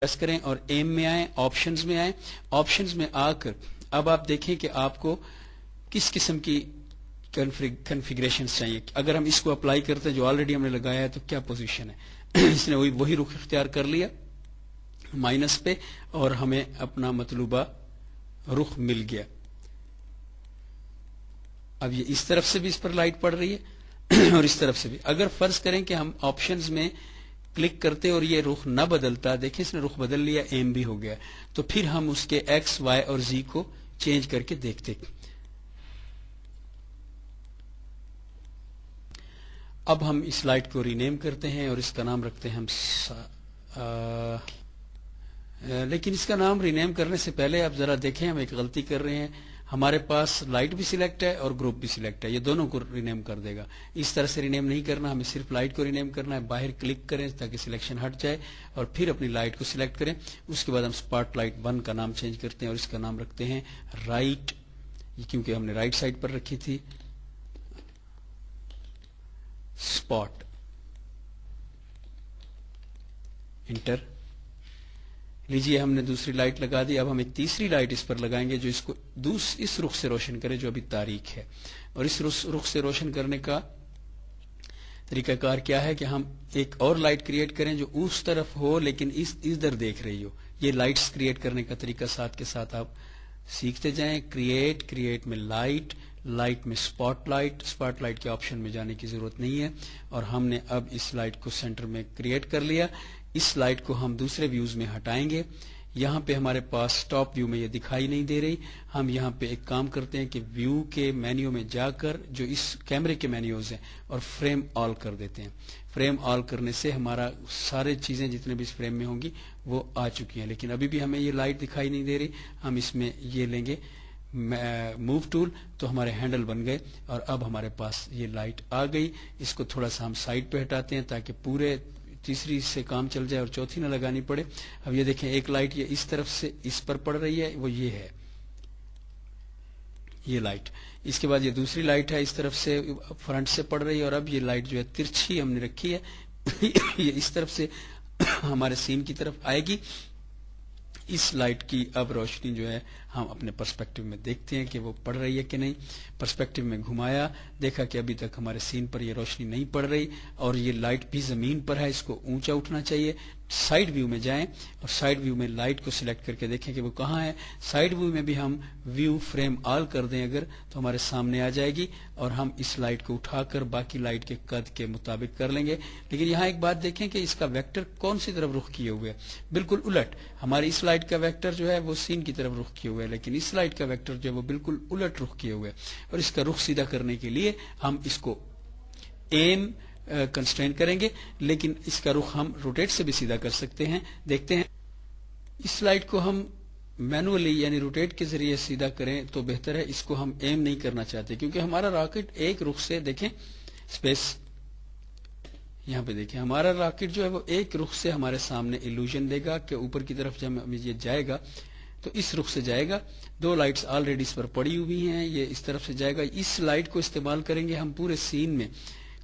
Press करें और M में आए, ऑप्शंस में आए। ऑप्शंस में आकर अब आप देखें कि आपको किस किस्म की कॉन्फ़िगरेशंस चाहिए। अगर हम इसको अप्लाई करते हैं जो ऑलरेडी हमने लगाया है तो क्या पोजीशन है इसने वही रुख इख्तियार कर लिया माइनस पे और हमें अपना मतलूबा रुख मिल गया। अब ये इस तरफ से भी इस पर लाइट पड़ रही है और इस तरफ से भी। अगर फर्ज करें कि हम ऑप्शंस में क्लिक करते और ये रुख न बदलता, देखिए इसने रुख बदल लिया, एम भी हो गया, तो फिर हम उसके एक्स वाई और जी को चेंज करके देखते। अब हम इस लाइट को रीनेम करते हैं और इसका नाम रखते हैं हम लेकिन इसका नाम रीनेम करने से पहले आप जरा देखें, हम एक गलती कर रहे हैं। हमारे पास लाइट भी सिलेक्ट है और ग्रुप भी सिलेक्ट है, ये दोनों को रीनेम कर देगा। इस तरह से रीनेम नहीं करना, हमें सिर्फ लाइट को रीनेम करना है। बाहर क्लिक करें ताकि सिलेक्शन हट जाए और फिर अपनी लाइट को सिलेक्ट करें। उसके बाद हम स्पॉटलाइट 1 का नाम चेंज करते हैं और इसका नाम रखते हैं राइट, क्योंकि हमने राइट साइड पर रखी थी स्पॉट। इंटर लीजिए, हमने दूसरी लाइट लगा दी। अब हम एक तीसरी लाइट इस पर लगाएंगे जो इसको इस रुख से रोशन करे जो अभी तारीख है। और इस रुख से रोशन करने का तरीकाकार क्या है कि हम एक और लाइट क्रिएट करें जो उस तरफ हो लेकिन इधर देख रही हो। ये लाइट्स क्रिएट करने का तरीका साथ के साथ आप सीखते जाएं। क्रिएट में लाइट में स्पॉटलाइट के ऑप्शन में जाने की जरूरत नहीं है। और हमने अब इस लाइट को सेंटर में क्रिएट कर लिया। इस लाइट को हम दूसरे व्यूज में हटाएंगे। यहाँ पे हमारे पास टॉप व्यू में ये दिखाई नहीं दे रही। हम यहाँ पे एक काम करते हैं कि व्यू के मेन्यू में जाकर जो इस कैमरे के मेन्यूज हैं और फ्रेम ऑल कर देते हैं। फ्रेम ऑल करने से हमारा सारे चीजें जितने भी इस फ्रेम में होंगी वो आ चुकी हैं, लेकिन अभी भी हमें ये लाइट दिखाई नहीं दे रही। हम इसमें ये लेंगे मूव टूल तो हमारे हैंडल बन गए और अब हमारे पास ये लाइट आ गई। इसको थोड़ा सा हम साइड पे हटाते हैं ताकि पूरे तीसरी से काम चल जाए और चौथी न लगानी पड़े। अब ये देखें, एक लाइट ये इस तरफ से इस पर पड़ रही है, वो ये है ये लाइट। इसके बाद ये दूसरी लाइट है इस तरफ से फ्रंट से पड़ रही है और अब ये लाइट जो है तिरछी हमने रखी है ये इस तरफ से हमारे सीन की तरफ आएगी। इस लाइट की अब रोशनी जो है हम अपने पर्सपेक्टिव में देखते हैं कि वो पड़ रही है कि नहीं। पर्सपेक्टिव में घुमाया, देखा कि अभी तक हमारे सीन पर ये रोशनी नहीं पड़ रही और ये लाइट भी जमीन पर है, इसको ऊंचा उठना चाहिए। साइड व्यू में जाएं और साइड व्यू में लाइट को सिलेक्ट करके देखें कि वो कहाँ है। साइड व्यू में भी हम व्यू फ्रेम ऑल कर दें अगर तो हमारे सामने आ जाएगी और हम इस लाइट को उठाकर बाकी लाइट के कद के मुताबिक कर लेंगे। लेकिन यहाँ एक बात देखें कि इसका वेक्टर कौन सी तरफ रुख किए हुए है, बिल्कुल उलट। हमारी इस लाइट का वेक्टर जो है वो सीन की तरफ रुख किए हुए है, लेकिन इस लाइट का वेक्टर जो है वो बिल्कुल उलट रुख किए हुए है। और इसका रुख सीधा करने के लिए हम इसको एम कंस्ट्रेन करेंगे, लेकिन इसका रुख हम रोटेट से भी सीधा कर सकते हैं। देखते हैं, इस लाइट को हम मैनुअली यानी रोटेट के जरिए सीधा करें तो बेहतर है। इसको हम एम नहीं करना चाहते क्योंकि हमारा रॉकेट एक रुख से, देखें स्पेस यहाँ पे देखें, हमारा रॉकेट जो है वो एक रुख से हमारे सामने इल्यूजन देगा कि ऊपर की तरफ जब ये जाएगा तो इस रुख से जाएगा। 2 लाइट्स ऑलरेडी इस पर पड़ी हुई हैं, ये इस तरफ से जाएगा। इस लाइट को इस्तेमाल करेंगे हम पूरे सीन में,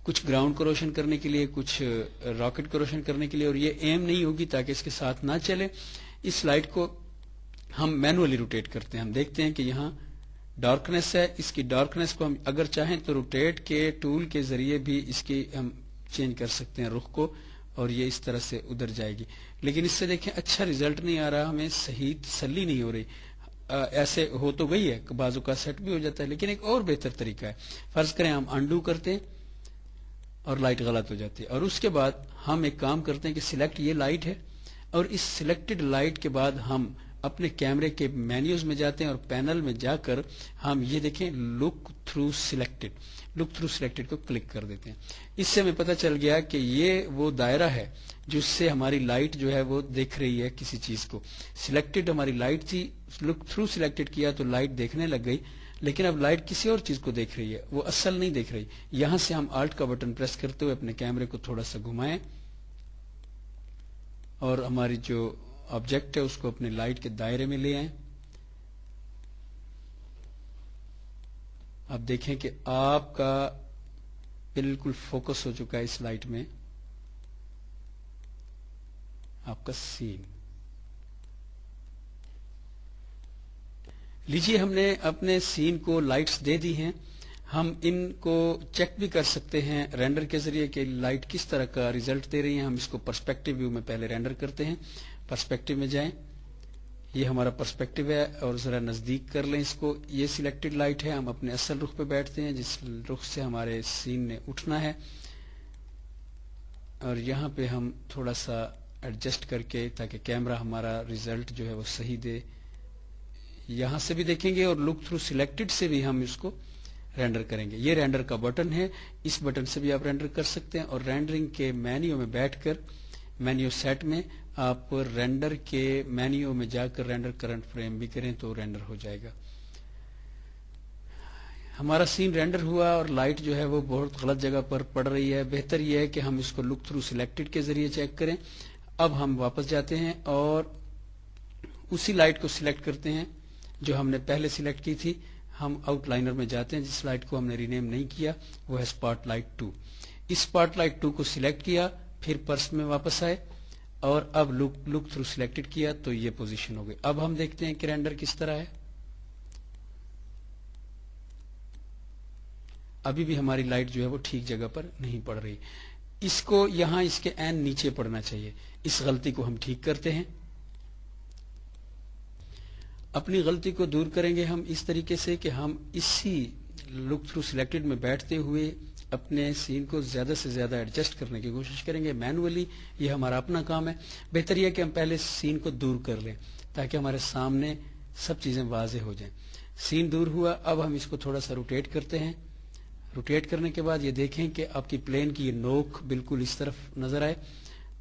कुछ ग्राउंड को रोशन करने के लिए, कुछ रॉकेट को रोशन करने के लिए, और ये एम नहीं होगी ताकि इसके साथ ना चले। इस लाइट को हम मैनुअली रोटेट करते हैं। हम देखते हैं कि यहाँ डार्कनेस है, इसकी डार्कनेस को हम अगर चाहें तो रोटेट के टूल के जरिए भी इसकी हम चेंज कर सकते हैं रुख को और ये इस तरह से उधर जाएगी। लेकिन इससे देखें अच्छा रिजल्ट नहीं आ रहा, हमें सही तसल्ली नहीं हो रही। ऐसे हो तो गई है, बाजू का सेट भी हो जाता है, लेकिन एक और बेहतर तरीका है। फर्ज करें हम अंडू करते हैं और लाइट गलत हो जाती है और उसके बाद हम एक काम करते हैं कि सिलेक्ट ये लाइट है और इस सिलेक्टेड लाइट के बाद हम अपने कैमरे के मेन्यूज में जाते हैं और पैनल में जाकर हम ये देखें लुक थ्रू सिलेक्टेड को क्लिक कर देते हैं। इससे हमें पता चल गया कि ये वो दायरा है जिससे हमारी लाइट जो है वो देख रही है किसी चीज को। सिलेक्टेड हमारी लाइट थी, लुक थ्रू सिलेक्टेड किया तो लाइट देखने लग गई, लेकिन अब लाइट किसी और चीज को देख रही है, वो असल नहीं देख रही। यहां से हम आल्ट का बटन प्रेस करते हुए अपने कैमरे को थोड़ा सा घुमाएं और हमारी जो ऑब्जेक्ट है उसको अपने लाइट के दायरे में ले आए। अब देखें कि आपका बिल्कुल फोकस हो चुका है इस लाइट में आपका सीन। लीजिए हमने अपने सीन को लाइट्स दे दी हैं। हम इनको चेक भी कर सकते हैं रेंडर के जरिए कि लाइट किस तरह का रिजल्ट दे रही है। हम इसको पर्सपेक्टिव व्यू में पहले रेंडर करते हैं। पर्सपेक्टिव में जाएं, ये हमारा पर्सपेक्टिव है और जरा नजदीक कर लें इसको। ये सिलेक्टेड लाइट है। हम अपने असल रुख पे बैठते हैं जिस रुख से हमारे सीन ने उठना है, और यहाँ पे हम थोड़ा सा एडजस्ट करके ताकि कैमरा हमारा रिजल्ट जो है वो सही दे। यहां से भी देखेंगे और लुक थ्रू सिलेक्टेड से भी हम इसको रेंडर करेंगे। ये रेंडर का बटन है, इस बटन से भी आप रेंडर कर सकते हैं। और रेंडरिंग के मेन्यू में बैठकर मेन्यू सेट में आप रेंडर के मेन्यू में जाकर रेंडर करंट फ्रेम भी करें तो रेंडर हो जाएगा। हमारा सीन रेंडर हुआ और लाइट जो है वो बहुत गलत जगह पर पड़ रही है। बेहतर यह है कि हम इसको लुक थ्रू सिलेक्टेड के जरिए चेक करें। अब हम वापस जाते हैं और उसी लाइट को सिलेक्ट करते हैं जो हमने पहले सिलेक्ट की थी। हम आउटलाइनर में जाते हैं, जिस लाइट को हमने रीनेम नहीं किया वो है स्पॉटलाइट 2। इस स्पॉटलाइट 2 को सिलेक्ट किया, फिर पर्स में वापस आए और अब लुक थ्रू सिलेक्टेड किया तो ये पोजीशन हो गई। अब हम देखते हैं कि रेंडर किस तरह है। अभी भी हमारी लाइट जो है वो ठीक जगह पर नहीं पड़ रही। इसको यहां इसके एन नीचे पड़ना चाहिए। इस गलती को हम ठीक करते हैं। अपनी गलती को दूर करेंगे हम इस तरीके से कि हम इसी लुक थ्रू सिलेक्टेड में बैठते हुए अपने सीन को ज्यादा से ज्यादा एडजस्ट करने की कोशिश करेंगे मैनुअली। ये हमारा अपना काम है। बेहतर यह कि हम पहले सीन को दूर कर लें ताकि हमारे सामने सब चीजें वाज़ेह हो जाएं। सीन दूर हुआ, अब हम इसको थोड़ा सा रोटेट करते हैं। रोटेट करने के बाद ये देखें कि आपकी प्लेन की ये नोक बिल्कुल इस तरफ नजर आए,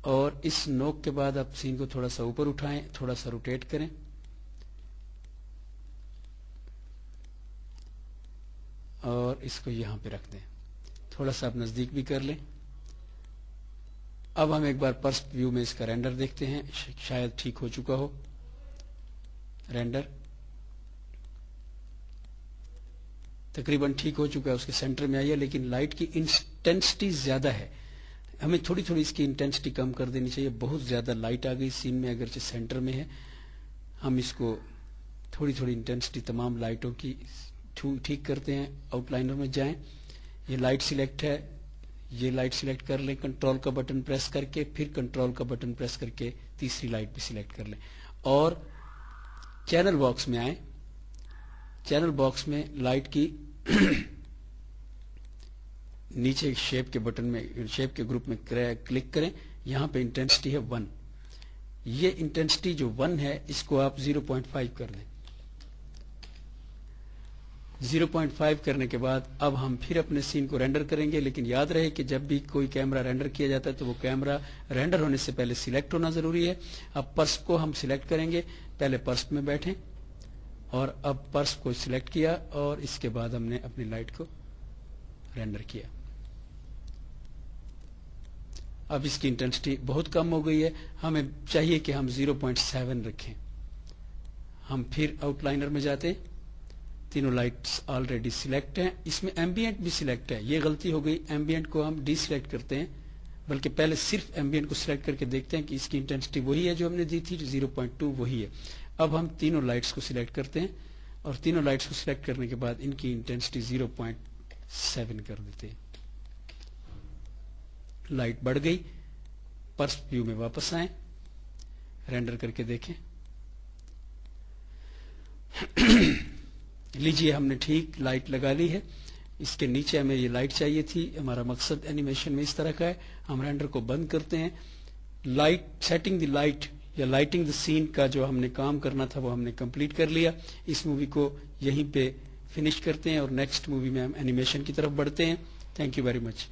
और इस नोक के बाद आप सीन को थोड़ा सा ऊपर उठाएं, थोड़ा सा रोटेट करें और इसको यहां पे रख दें। थोड़ा सा आप नजदीक भी कर लें। अब हम एक बार पर्स व्यू में इसका रेंडर देखते हैं, शायद ठीक हो चुका हो। रेंडर तकरीबन ठीक हो चुका है, उसके सेंटर में आई है, लेकिन लाइट की इंटेंसिटी ज्यादा है। हमें थोड़ी थोड़ी इसकी इंटेंसिटी कम कर देनी चाहिए। बहुत ज्यादा लाइट आ गई सीन में, अगरचे सेंटर में है। हम इसको थोड़ी थोड़ी इंटेंसिटी तमाम लाइटों की ठीक करते हैं। आउटलाइनर में जाएं, ये लाइट सिलेक्ट है, ये लाइट सिलेक्ट कर लें कंट्रोल का बटन प्रेस करके, फिर कंट्रोल का बटन प्रेस करके तीसरी लाइट भी सिलेक्ट कर लें और चैनल बॉक्स में आए। चैनल बॉक्स में लाइट की नीचे शेप के बटन में, शेप के ग्रुप में क्लिक करें। यहां पे इंटेंसिटी है 1। ये इंटेंसिटी जो 1 है इसको आप 0.5 कर दें। 0.5 करने के बाद अब हम फिर अपने सीन को रेंडर करेंगे। लेकिन याद रहे कि जब भी कोई कैमरा रेंडर किया जाता है तो वो कैमरा रेंडर होने से पहले सिलेक्ट होना जरूरी है। अब पर्स को हम सिलेक्ट करेंगे। पहले पर्स में बैठें और अब पर्स को सिलेक्ट किया और इसके बाद हमने अपनी लाइट को रेंडर किया। अब इसकी इंटेंसिटी बहुत कम हो गई है। हमें चाहिए कि हम 0.7 रखें। हम फिर आउटलाइनर में जाते, तीनों लाइट्स ऑलरेडी सिलेक्ट हैं। इसमें एम्बियंट भी सिलेक्ट है, ये गलती हो गई। एम्बियंट को हम डिसिलेक्ट करते हैं, बल्कि पहले सिर्फ एम्बियंट को सिलेक्ट करके देखते हैं कि इसकी इंटेंसिटी वही है जो हमने दी थी, 0.2 वही है। अब हम तीनों लाइट्स को सिलेक्ट करते हैं और तीनों लाइट्स को सिलेक्ट करने के बाद इनकी इंटेंसिटी 0.7 कर देते हैं। लाइट बढ़ गई। पर्स व्यू में वापस आए, रेंडर करके देखें। लीजिए हमने ठीक लाइट लगा ली है। इसके नीचे हमें ये लाइट चाहिए थी। हमारा मकसद एनिमेशन में इस तरह का है। हम रेंडर को बंद करते हैं। लाइट सेटिंग द लाइट या लाइटिंग द सीन का जो हमने काम करना था वो हमने कंप्लीट कर लिया। इस मूवी को यहीं पे फिनिश करते हैं और नेक्स्ट मूवी में हम एनिमेशन की तरफ बढ़ते हैं। Thank you very much.